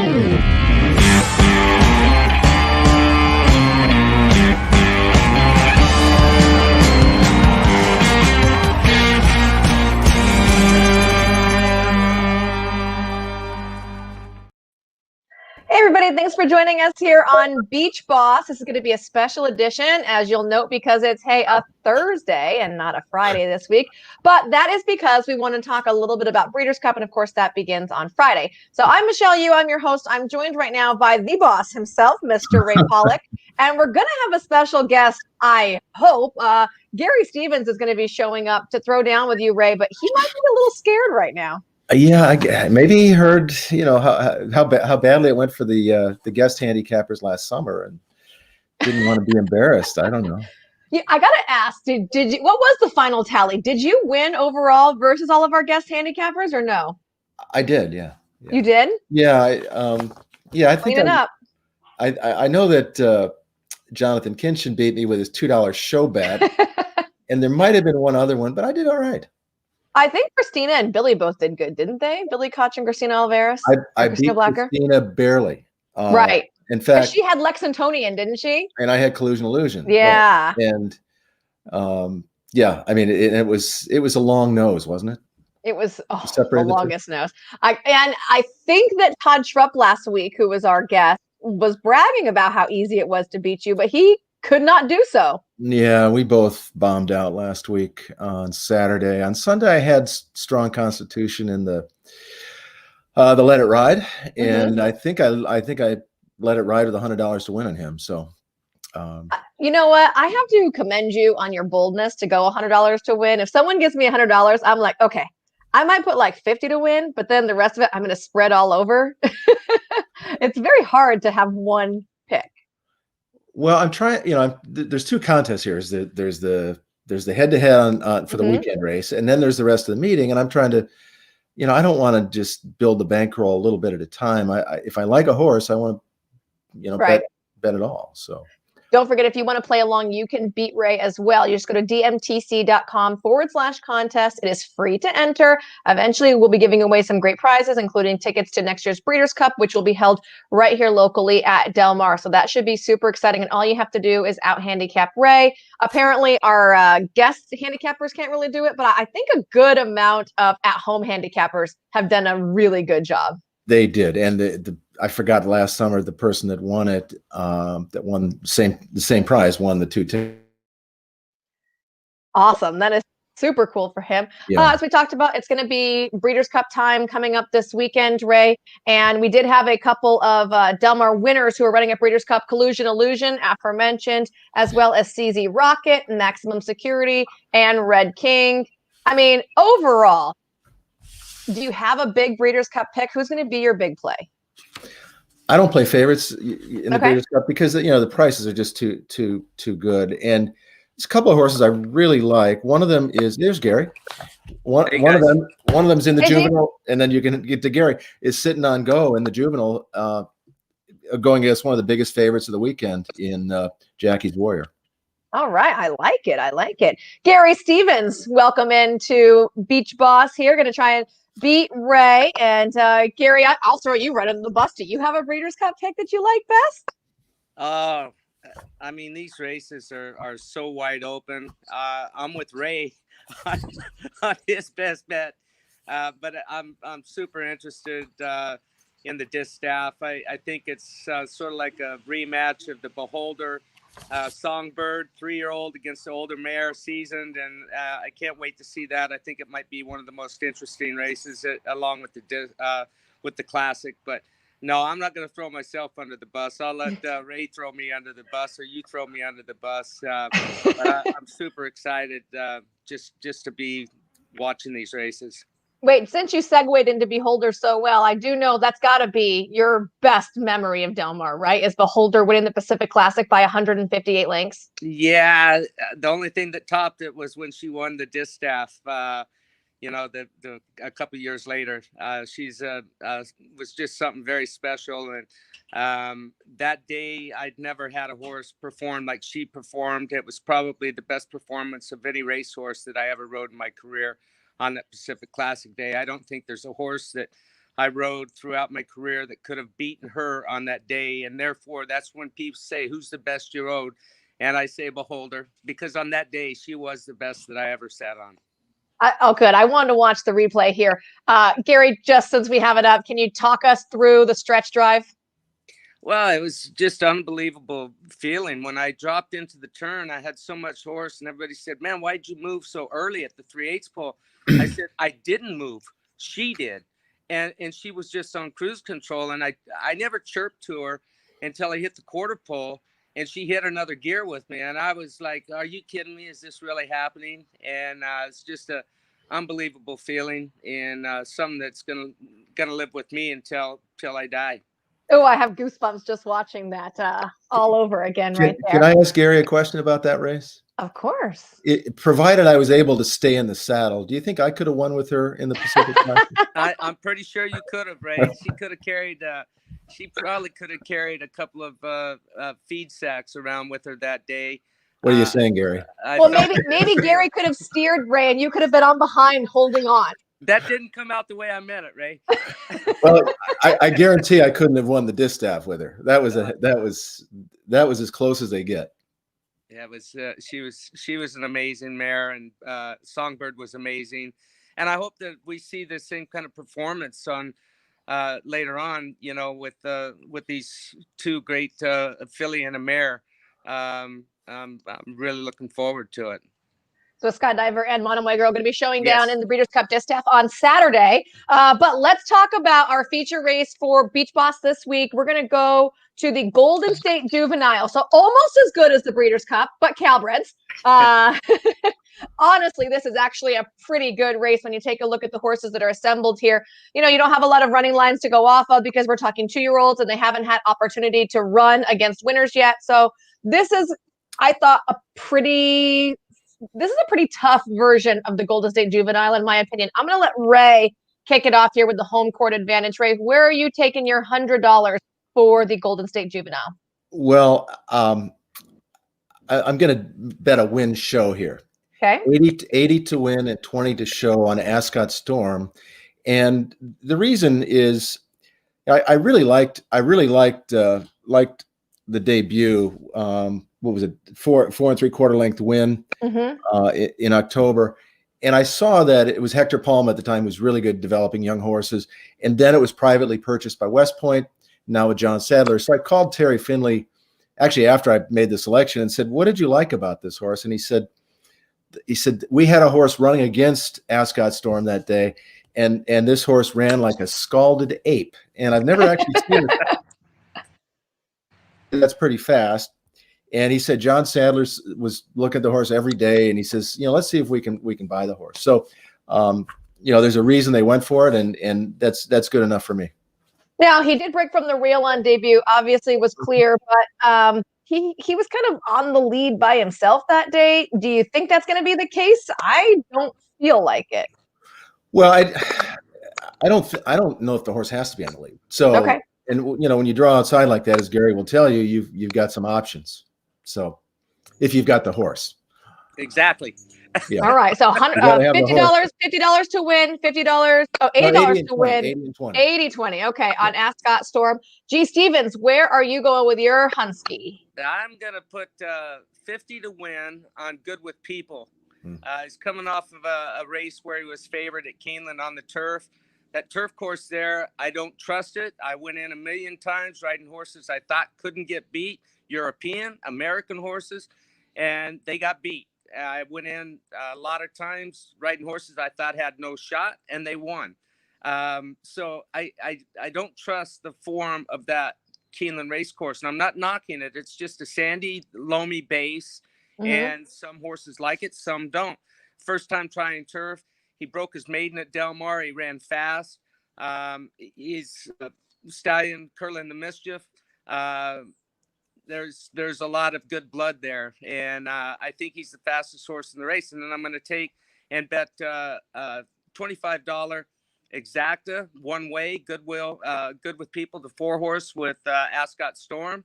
Hey everybody, thanks for joining us here on Beach Boss. This is going to be a special edition, as you'll note, because it's, a Thursday and not a Friday this week. But that is because we want to talk a little bit about Breeders' Cup, and of course that begins on Friday. So I'm Michelle Yu, I'm your host. I'm joined right now by the boss himself, Mr. Ray Paulick. And we're going to have a special guest, I hope. Gary Stevens is going to be showing up to throw down with you, Ray, but he might be a little scared right now. Yeah, maybe he heard, how badly it went for the guest handicappers last summer and didn't want to be embarrassed. I don't know. Yeah, I gotta ask, did you? What was the final tally? Did you win overall versus all of our guest handicappers, or no? I did, yeah. You did? Yeah, I think I know that Jonathan Kinchin beat me with his $2 show bet, and there might have been one other one, but I did all right. I think Christina and Billy both did good, didn't they? Billy Koch and Christina Alvarez. I beat Christina barely. Right. In fact, she had Lexingtonian, didn't she? And I had Collusion Illusion. Yeah. Right. And I mean, it was a long nose, wasn't it? It was the longest nose. I think that Todd Schrupp last week, who was our guest, was bragging about how easy it was to beat you, but he could not do so. Yeah, we both bombed out last week on Saturday. On Sunday, I had strong constitution in the Let It Ride, and I think I let it ride with $100 to win on him. So, you know what? I have to commend you on your boldness to go $100 to win. If someone gives me $100, I'm like, okay, I might put like 50 to win, but then the rest of it, I'm going to spread all over. It's very hard to have one pick. Well, I'm trying. There's two contests here. There's the head-to-head for the weekend race, and then there's the rest of the meeting. And I'm trying to, I don't want to just build the bankroll a little bit at a time. If I like a horse, I want to, bet it all. So don't forget, if you want to play along, you can beat Ray as well. You just go to dmtc.com/contest. It is free to enter. Eventually, we'll be giving away some great prizes, including tickets to next year's Breeders' Cup, which will be held right here locally at Del Mar. So that should be super exciting. And all you have to do is out-handicap Ray. Apparently, our guest handicappers can't really do it, but I think a good amount of at-home handicappers have done a really good job. They did. And I forgot last summer, the person that won it, that won the same prize, won the 2 tickets. Awesome. That is super cool for him. Yeah. As we talked about, it's going to be Breeders' Cup time coming up this weekend, Ray. And we did have a couple of Del Mar winners who are running at Breeders' Cup: Collusion Illusion, aforementioned, as well as CZ Rocket, Maximum Security, and Red King. I mean, overall, do you have a big Breeders' Cup pick? Who's going to be your big play? I don't play favorites in the Breeders' Cup because the prices are just too good. And there's a couple of horses I really like. One of them is there's Gary. One of them's in the juvenile, and then you can get to Gary is sitting on Go in the juvenile, going against one of the biggest favorites of the weekend in Jackie's Warrior. All right, I like it. Gary Stevens, welcome into Beach Boss here. Going to try and beat Ray. And Gary, I'll throw you right under the bus. Do you have a Breeders' Cup pick that you like best? I mean, these races are so wide open. I'm with Ray on his best bet, but I'm super interested in the distaff. I think it's sort of like a rematch of the Beholder. Songbird, 3-year-old against the older mare, seasoned, and I can't wait to see that. I think it might be one of the most interesting races, along with the Classic. But no, I'm not going to throw myself under the bus. I'll let Ray throw me under the bus, or you throw me under the bus. But I'm super excited just to be watching these races. Wait, since you segued into Beholder so well, I do know that's got to be your best memory of Del Mar, right? Is Beholder winning the Pacific Classic by 158 lengths? Yeah, the only thing that topped it was when she won the distaff. A couple of years later, she's was just something very special. And that day, I'd never had a horse perform like she performed. It was probably the best performance of any racehorse that I ever rode in my career on that Pacific Classic day. I don't think there's a horse that I rode throughout my career that could have beaten her on that day. And therefore, that's when people say, who's the best you rode? And I say Beholder, because on that day, she was the best that I ever sat on. Oh, good. I wanted to watch the replay here. Gary, just since we have it up, can you talk us through the stretch drive? Well, it was just unbelievable feeling. When I dropped into the turn, I had so much horse, and everybody said, man, why'd you move so early at the 3/8 pole? I said, I didn't move. She did. And she was just on cruise control. And I never chirped to her until I hit the quarter pole, and she hit another gear with me. And I was like, are you kidding me? Is this really happening? And it's just a unbelievable feeling, and something that's gonna live with me until I die. Oh, I have goosebumps just watching that all over again right there. Can I ask Gary a question about that race? Of course. Provided I was able to stay in the saddle, do you think I could have won with her in the Pacific Classic? I'm pretty sure you could have, Ray. She could have carried. She probably could have carried a couple of feed sacks around with her that day. What are you saying, Gary? Well, maybe Gary could have steered Ray, and you could have been on behind holding on. That didn't come out the way I meant it, Ray. Well, I guarantee I couldn't have won the distaff with her. That was as close as they get. Yeah, it was. She was an amazing mare, and Songbird was amazing. And I hope that we see the same kind of performance on later on. You know, with these two great filly and a mare. I'm really looking forward to it. So Skydiver and Monomoy Girl going to be showing down in the Breeders' Cup Distaff on Saturday. But let's talk about our feature race for Beach Boss this week. We're going to go to the Golden State Juvenile. So almost as good as the Breeders' Cup, but Calbreds. Honestly, this is actually a pretty good race when you take a look at the horses that are assembled here. You know, you don't have a lot of running lines to go off of because we're talking 2-year-olds and they haven't had opportunity to run against winners yet. So this is, I thought, a pretty tough version of the Golden State Juvenile, in my opinion. I'm going to let Ray kick it off here with the home court advantage. Ray, where are you taking your $100 for the Golden State Juvenile? Well, I'm going to bet a win show here. Okay. 80 to win and 20 to show on Ascot Storm. And the reason is I really liked the debut. What was it? 4 3/4 length win in October. And I saw that it was Hector Palma at the time, who was really good developing young horses. And then it was privately purchased by West Point, now with John Sadler. So I called Terry Finley actually after I made the selection and said, what did you like about this horse? And he said, we had a horse running against Ascot Storm that day. And this horse ran like a scalded ape. And I've never actually seen it. That's pretty fast. And he said John Sadler was looking at the horse every day, and he says, let's see if we can buy the horse. So, there's a reason they went for it, and that's good enough for me. Now, he did break from the rail on debut. Obviously, was clear, but he was kind of on the lead by himself that day. Do you think that's going to be the case? I don't feel like it. Well, I don't know if the horse has to be on the lead. So, okay. And when you draw outside like that, as Gary will tell you, you've got some options. So, if you've got the horse, exactly. Yeah. All right. So $50 to win, $50. Oh, $80 to win. 80-20. Okay. On Ascot Storm. G. Stevens, where are you going with your Hunsky? I'm gonna put 50 to win on Good with People. He's coming off of a race where he was favored at Keeneland on the turf. That turf course there, I don't trust it. I went in a million times riding horses I thought couldn't get beat. European, American horses, and they got beat. I went in a lot of times riding horses I thought had no shot, and they won. So I don't trust the form of that Keeneland race course, and I'm not knocking it. It's just a sandy, loamy base, and some horses like it, some don't. First time trying turf, he broke his maiden at Del Mar. He ran fast. He's a stallion curling the mischief. There's a lot of good blood there, and I think he's the fastest horse in the race. And then I'm going to take and bet $25 Exacta one way Good with People, the 4-horse with Ascot Storm.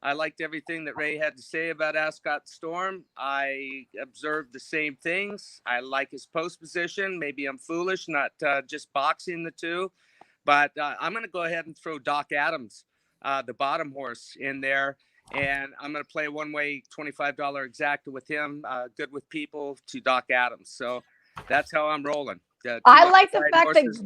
I liked everything that Ray had to say about Ascot Storm. I observed the same things. I like his post position. Maybe I'm foolish, not just boxing the two. But I'm going to go ahead and throw Doc Adams, the bottom horse, in there. And I'm going to play one-way $25 exacta with him. Good with people to Doc Adams. So that's how I'm rolling. I like the fact horses.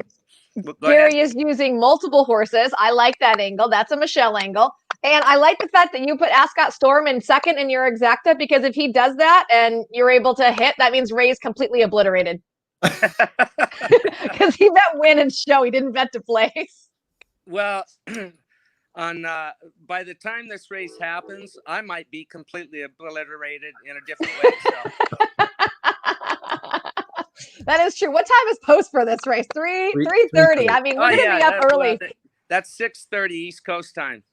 that Gary is using multiple horses. I like that angle. That's a Michelle angle. And I like the fact that you put Ascot Storm in second in your exacta, because if he does that and you're able to hit, that means Ray's completely obliterated. Because he bet win and show. He didn't bet to place. Well, by the time this race happens, I might be completely obliterated in a different way. So. That is true. What time is post for this race? 3:30. I mean, we're gonna be up early. That's 6:30 East Coast time.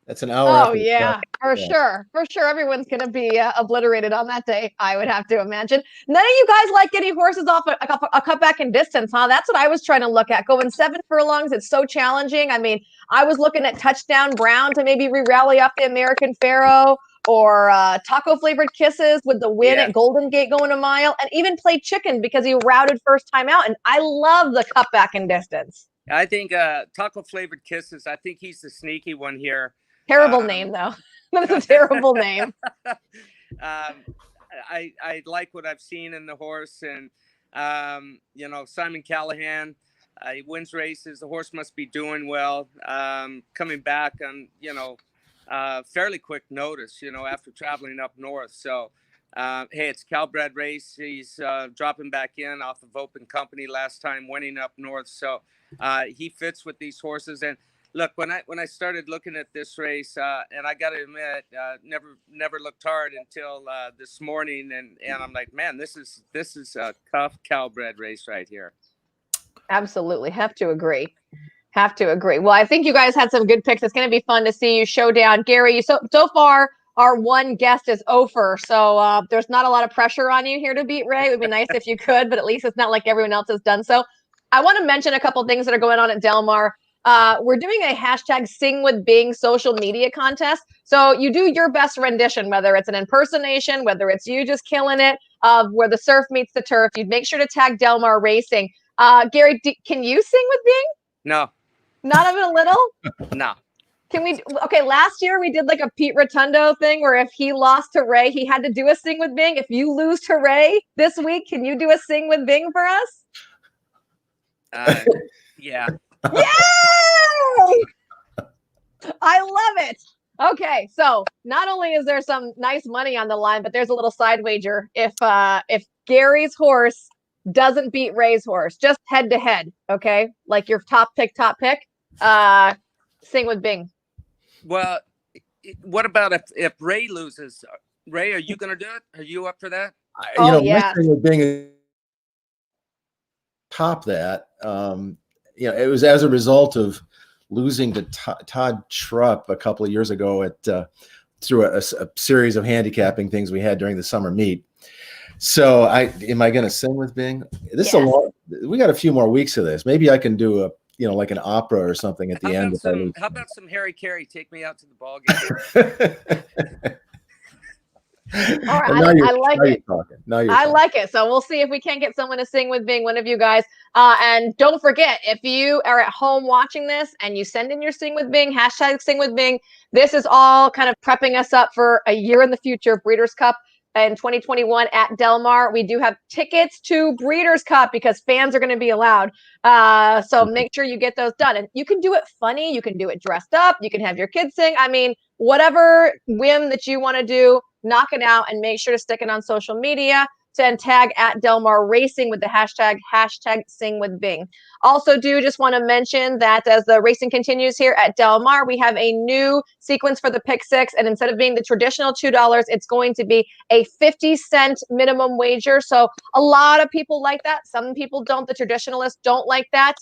That's an hour. Oh yeah, for sure. Everyone's gonna be obliterated on that day, I would have to imagine. None of you guys like getting horses off a cutback in distance, huh? That's what I was trying to look at. Going 7 furlongs, it's so challenging. I mean, I was looking at Touchdown Brown to maybe re-rally up the American Pharaoh, or Taco Flavored Kisses with the win at Golden Gate going a mile, and even Play Chicken because he routed first time out. And I love the cutback in distance. I think Taco Flavored Kisses, I think he's the sneaky one here. Terrible name, though. That's a terrible name. I like what I've seen in the horse, and Simon Callahan, he wins races. The horse must be doing well. Coming back on fairly quick notice, after traveling up north. So, hey, it's Calbred race. He's dropping back in off of Open Company last time, winning up north. So he fits with these horses. And look, when I started looking at this race, and I got to admit, never looked hard until this morning, and I'm like, man, this is a tough Calbred race right here. Absolutely, have to agree. Well, I think you guys had some good picks. It's going to be fun to see you showdown, Gary. So far, our one guest is Ofer, so there's not a lot of pressure on you here to beat Ray. It would be nice if you could, but at least it's not like everyone else has done so. I want to mention a couple things that are going on at Del Mar. We're doing a hashtag Sing with Bing social media contest. So you do your best rendition, whether it's an impersonation, whether it's you just killing it, of where the surf meets the turf. You'd make sure to tag Del Mar Racing. Gary, can you sing with Bing? No. Not even a little? No. Can we? Okay, last year we did like a Pete Rotundo thing where if he lost to Ray, he had to do a Sing with Bing. If you lose to Ray this week, can you do a Sing with Bing for us? Yeah. Yay! I love it. Okay, so not only is there some nice money on the line, but there's a little side wager. If Gary's horse doesn't beat Ray's horse, just head to head, okay? Like your top pick, Sing with Bing. Well, what about if Ray loses? Ray, are you going to do it? Are you up for that? Yeah. Sing with Bing top that. It was as a result of losing to Todd Trupp a couple of years ago through a series of handicapping things we had during the summer meet. So am I going to sing with Bing? This is we got a few more weeks of this. Maybe I can do like an opera or something at the end. How about some Harry Carey? Take me out to the ball game. All right, I like it. I like it. So we'll see if we can get someone to sing with Bing, one of you guys. And don't forget, if you are at home watching this and you send in your Sing with Bing, hashtag Sing with Bing, this is all kind of prepping us up for a year in the future, Breeders' Cup in 2021 at Del Mar. We do have tickets to Breeders' Cup because fans are going to be allowed. So make sure you get those done. And you can do it funny. You can do it dressed up. You can have your kids sing. I mean, whatever whim that you want to do, knock it out and make sure to stick it on social media and tag at Del Mar Racing with the hashtag Sing with Bing. Also just want to mention that as the racing continues here at Del Mar, we have a new sequence for the Pick Six. And instead of being the traditional $2, it's going to be a 50-cent minimum wager. So a lot of people like that. Some people don't. The traditionalists don't like that.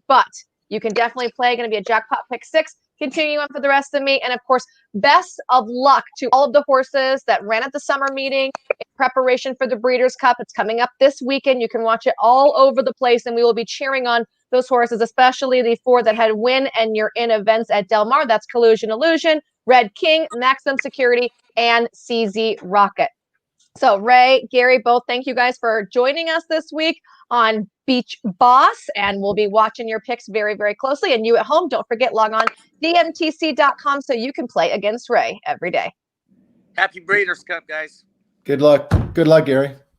But you can definitely play. Going to be a jackpot Pick Six. Continue on for the rest of the meet. And of course, best of luck to all of the horses that ran at the summer meeting in preparation for the Breeders' Cup. It's coming up this weekend. You can watch it all over the place, and we will be cheering on those horses, especially the 4 that had win and you're in events at Del Mar. That's Collusion Illusion, Red King, Maximum Security, and CZ Rocket. So Ray, Gary, both thank you guys for joining us this week on Beach Boss, and we'll be watching your picks very, very closely. And you at home, don't forget, log on dmtc.com so you can play against Ray every day. Happy Breeders' Cup, guys. Good luck. Good luck, Gary.